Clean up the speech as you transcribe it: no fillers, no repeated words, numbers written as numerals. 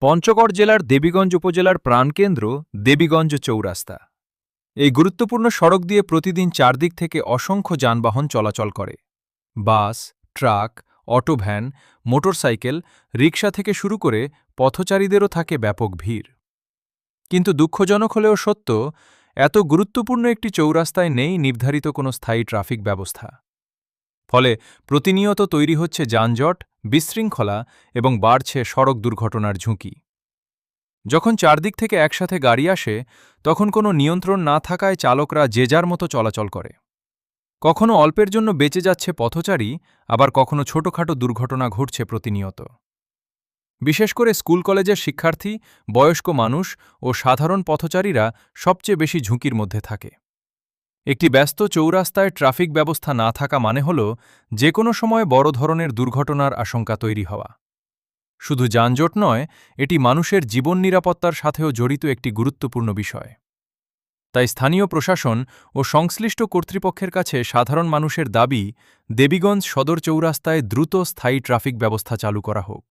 পঞ্চগড় জেলার দেবীগঞ্জ উপজেলার প্রাণকেন্দ্র দেবীগঞ্জ চৌরাস্তা। এই গুরুত্বপূর্ণ সড়ক দিয়ে প্রতিদিন চারদিক থেকে অসংখ্য যানবাহন চলাচল করে। বাস, ট্রাক, অটোভ্যান, মোটরসাইকেল, রিকশা থেকে শুরু করে পথচারীদেরও থাকে ব্যাপক ভিড়। কিন্তু দুঃখজনক হলেও সত্য, এত গুরুত্বপূর্ণ একটি চৌরাস্তায় নেই নির্ধারিত কোনো স্থায়ী ট্রাফিক ব্যবস্থা। ফলে প্রতিনিয়ত তৈরি হচ্ছে যানজট, বিশৃঙ্খলা এবং বাড়ছে সড়ক দুর্ঘটনার ঝুঁকি। যখন চারদিক থেকে একসাথে গাড়ি আসে, তখন কোনো নিয়ন্ত্রণ না থাকায় চালকরা যে যার মতো চলাচল করে। কখনো অল্পের জন্য বেঁচে যাচ্ছে পথচারী, আবার কখনো ছোটখাটো দুর্ঘটনা ঘটছে প্রতিনিয়ত। বিশেষ করে স্কুল কলেজের শিক্ষার্থী, বয়স্ক মানুষ ও সাধারণ পথচারীরা সবচেয়ে বেশি ঝুঁকির মধ্যে থাকে। একটি ব্যস্ত চৌরাস্তায় ট্রাফিক ব্যবস্থা না থাকা মানে হল যে কোনো সময় বড় ধরনের দুর্ঘটনার আশঙ্কা তৈরি হওয়া। শুধু যানজট নয়, এটি মানুষের জীবন নিরাপত্তার সাথেও জড়িত একটি গুরুত্বপূর্ণ বিষয়। তাই স্থানীয় প্রশাসন ও সংশ্লিষ্ট কর্তৃপক্ষের কাছে সাধারণ মানুষের দাবি, দেবীগঞ্জ সদর চৌরাস্তায় দ্রুত স্থায়ী ট্রাফিক ব্যবস্থা চালু করা হোক।